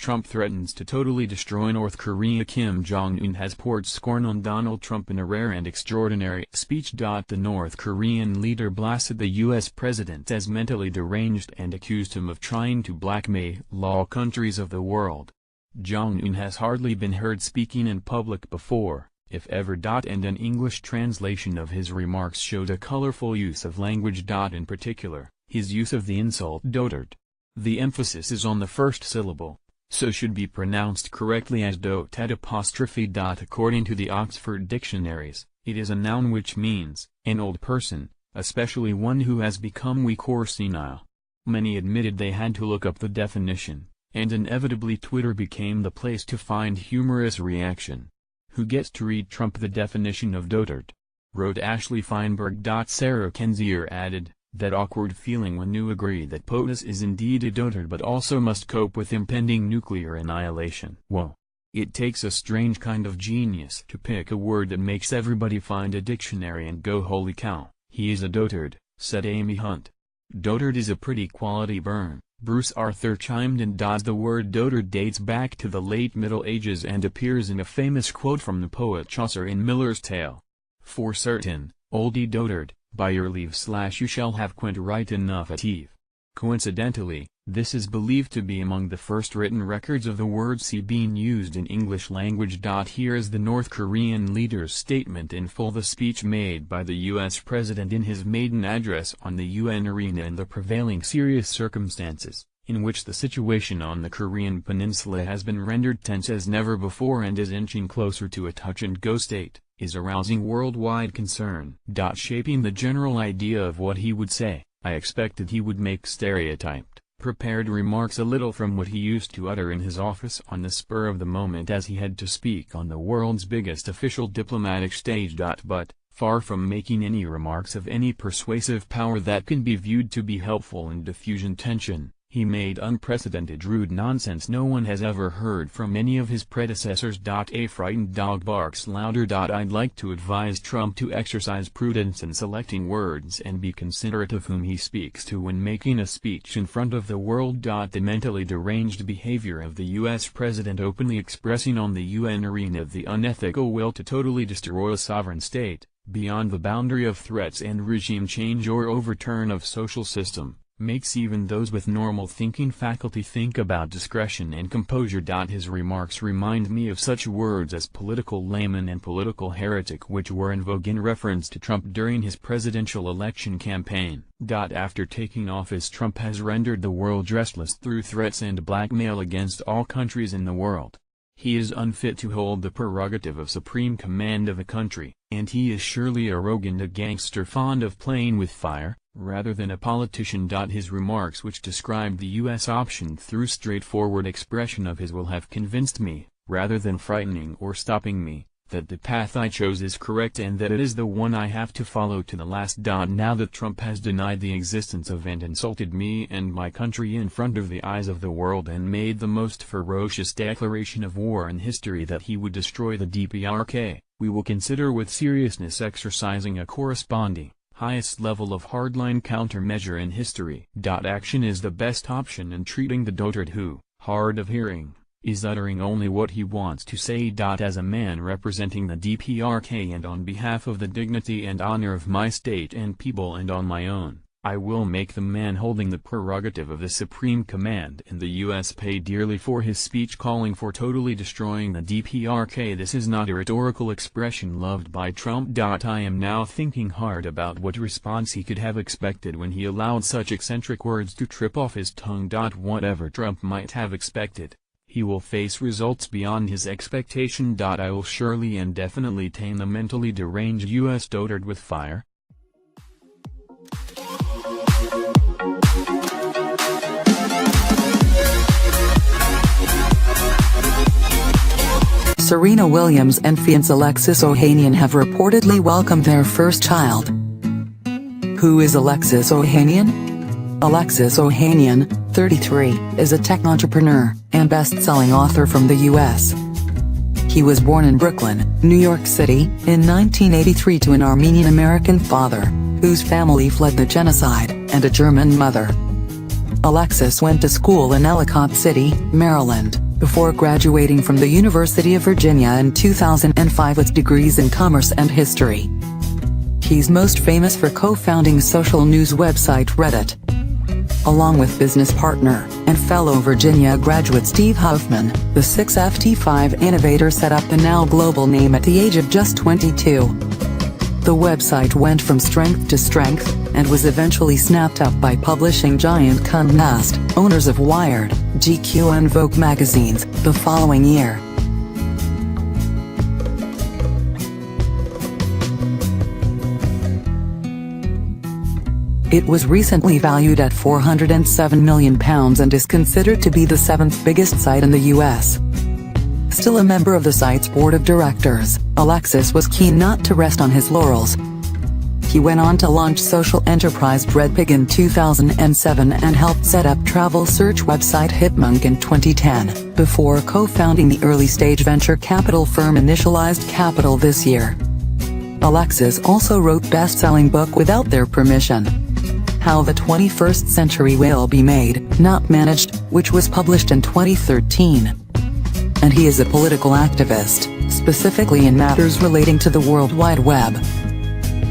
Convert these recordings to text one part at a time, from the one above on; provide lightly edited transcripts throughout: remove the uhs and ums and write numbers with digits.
Trump threatens to totally destroy North Korea. Kim Jong-Un has poured scorn on Donald Trump in a rare and extraordinary speech. The North Korean leader blasted the U.S. president as mentally deranged and accused him of trying to blackmail all countries of the world. Jong-Un has hardly been heard speaking in public before, if ever. And an English translation of his remarks showed a colorful use of language. In particular, his use of the insult dotard. The emphasis is on the first syllable, so should be pronounced correctly as dotard'. According to the Oxford dictionaries, it is a noun which means an old person, especially one who has become weak or senile. Many admitted they had to look up the definition, and inevitably Twitter became the place to find humorous reaction. Who gets to read Trump the definition of dotard? Wrote Ashley Feinberg. Sarah Kenzier added, that awkward feeling when you agree that POTUS is indeed a dotard but also must cope with impending nuclear annihilation. Whoa. It takes a strange kind of genius to pick a word that makes everybody find a dictionary and go holy cow, he is a dotard, said Amy Hunt. Dotard is a pretty quality burn, Bruce Arthur chimed in. The word dotard dates back to the late Middle Ages and appears in a famous quote from the poet Chaucer in Miller's Tale. For certain, oldie dotard, by your leave / you shall have quint right enough at eve. Coincidentally, this is believed to be among the first written records of the word "see" being used in English language. Here is the North Korean leader's statement in full. The speech made by the U.S. president in his maiden address on the UN arena in the prevailing serious circumstances, in which the situation on the Korean peninsula has been rendered tense as never before and is inching closer to a touch-and-go state, is arousing worldwide concern. Shaping the general idea of what he would say, I expected he would make stereotyped, prepared remarks a little from what he used to utter in his office on the spur of the moment as he had to speak on the world's biggest official diplomatic stage. But, far from making any remarks of any persuasive power that can be viewed to be helpful in diffusing tension, he made unprecedented rude nonsense no one has ever heard from any of his predecessors. A frightened dog barks louder. I'd like to advise Trump to exercise prudence in selecting words and be considerate of whom he speaks to when making a speech in front of the world. The mentally deranged behavior of the U.S. president openly expressing on the UN arena the unethical will to totally destroy a sovereign state, beyond the boundary of threats and regime change or overturn of social system, makes even those with normal thinking faculty think about discretion and composure. His remarks remind me of such words as political layman and political heretic which were in vogue in reference to Trump during his presidential election campaign. After taking office, Trump has rendered the world restless through threats and blackmail against all countries in the world. He is unfit to hold the prerogative of supreme command of a country, and he is surely arrogant, a gangster fond of playing with fire, rather than a politician. His remarks which described the U.S. option through straightforward expression of his will have convinced me, rather than frightening or stopping me, that the path I chose is correct and that it is the one I have to follow to the last. Now that Trump has denied the existence of and insulted me and my country in front of the eyes of the world and made the most ferocious declaration of war in history that he would destroy the DPRK, we will consider with seriousness exercising a corresponding, highest level of hardline countermeasure in history. Action is the best option in treating the dotard who, hard of hearing, is uttering only what he wants to say. As a man representing the DPRK and on behalf of the dignity and honor of my state and people and on my own, I will make the man holding the prerogative of the supreme command in the U.S. pay dearly for his speech calling for totally destroying the DPRK. This is not a rhetorical expression loved by Trump. I am now thinking hard about what response he could have expected when he allowed such eccentric words to trip off his tongue. Whatever Trump might have expected, he will face results beyond his expectation. I will surely and definitely tame the mentally deranged U.S. dotard with fire. Serena Williams and fiancé Alexis Ohanian have reportedly welcomed their first child. Who is Alexis Ohanian? Alexis Ohanian, 33, is a tech entrepreneur and best-selling author from the U.S. He was born in Brooklyn, New York City, in 1983 to an Armenian-American father, whose family fled the genocide, and a German mother. Alexis went to school in Ellicott City, Maryland, before graduating from the University of Virginia in 2005 with degrees in commerce and history. He's most famous for co-founding social news website Reddit. Along with business partner and fellow Virginia graduate Steve Huffman, the 6FT5 innovator set up the now global name at the age of just 22. The website went from strength to strength, and was eventually snapped up by publishing giant Condé Nast, owners of Wired, GQ and Vogue magazines, the following year. It was recently valued at £407 million and is considered to be the 7th biggest site in the US. Still a member of the site's board of directors, Alexis was keen not to rest on his laurels. He went on to launch social enterprise Breadpig in 2007 and helped set up travel search website Hipmunk in 2010, before co-founding the early-stage venture capital firm Initialized Capital this year. Alexis also wrote best-selling book Without Their Permission: How the 21st Century Will Be Made, Not Managed, which was published in 2013. And he is a political activist, specifically in matters relating to the World Wide Web.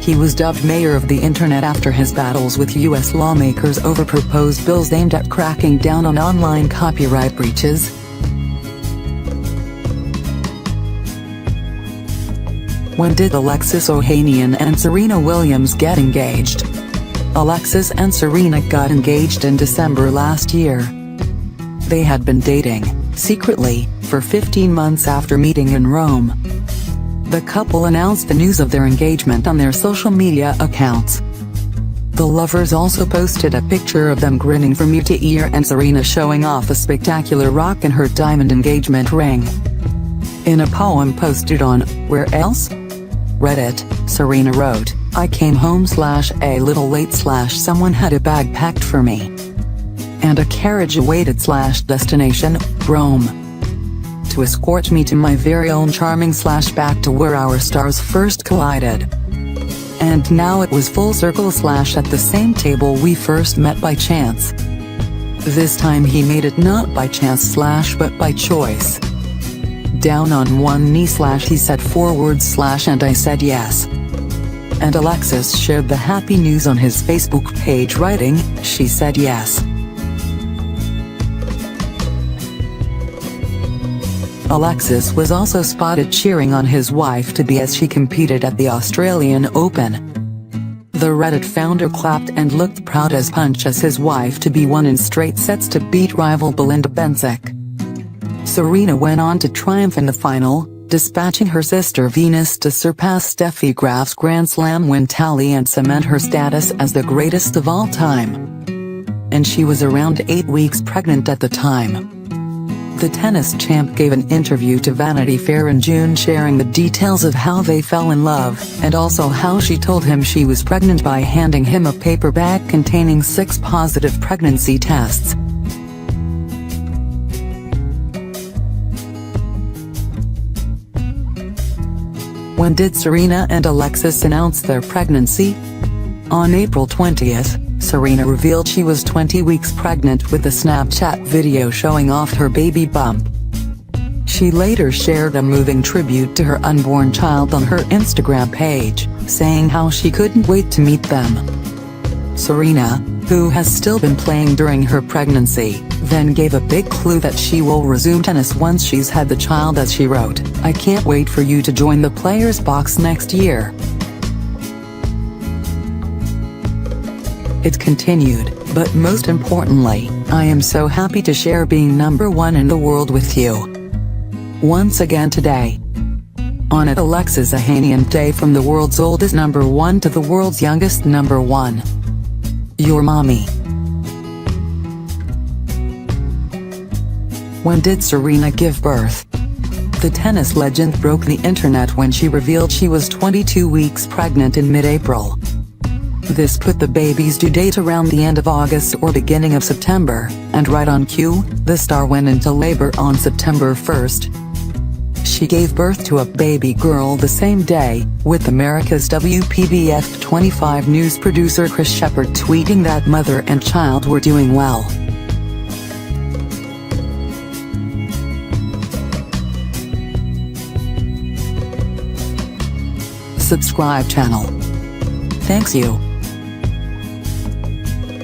He was dubbed Mayor of the Internet after his battles with U.S. lawmakers over proposed bills aimed at cracking down on online copyright breaches. When did Alexis Ohanian and Serena Williams get engaged? Alexis and Serena got engaged in December last year. They had been dating, secretly, for 15 months after meeting in Rome. The couple announced the news of their engagement on their social media accounts. The lovers also posted a picture of them grinning from ear to ear and Serena showing off a spectacular rock in her diamond engagement ring. In a poem posted on Where Else? Reddit, Serena wrote, "I came home / a little late / someone had a bag packed for me. And a carriage awaited / destination, Rome. To escort me to my very own charming / back to where our stars first collided. And now it was full circle / at the same table we first met by chance. This time he made it not by chance / but by choice. Down on one knee / he said forward / and I said yes." And Alexis shared the happy news on his Facebook page writing, "She said yes." Alexis was also spotted cheering on his wife-to-be as she competed at the Australian Open. The Reddit founder clapped and looked proud as punch as his wife-to-be won in straight sets to beat rival Belinda Bencic. Serena went on to triumph in the final, dispatching her sister Venus to surpass Steffi Graf's Grand Slam win tally and cement her status as the greatest of all time. And she was around 8 weeks pregnant at the time. The tennis champ gave an interview to Vanity Fair in June sharing the details of how they fell in love, and also how she told him she was pregnant by handing him a paper bag containing 6 positive pregnancy tests. When did Serena and Alexis announce their pregnancy? On April 20th, Serena revealed she was 20 weeks pregnant with a Snapchat video showing off her baby bump. She later shared a moving tribute to her unborn child on her Instagram page, saying how she couldn't wait to meet them. Serena, who has still been playing during her pregnancy, then gave a big clue that she will resume tennis once she's had the child as she wrote, "I can't wait for you to join the players box next year." It continued, "But most importantly, I am so happy to share being #1 in the world with you. Once again today. On it Alexis Ohanian Day from the world's oldest #1 to the world's youngest #1. Your mommy." When did Serena give birth? The tennis legend broke the internet when she revealed she was 22 weeks pregnant in mid-April. This put the baby's due date around the end of August or beginning of September, and right on cue, the star went into labor on September 1st. She gave birth to a baby girl the same day, with America's WPBF 25 news producer Chris Shepard tweeting that mother and child were doing well. subscribe channel. Thanks you.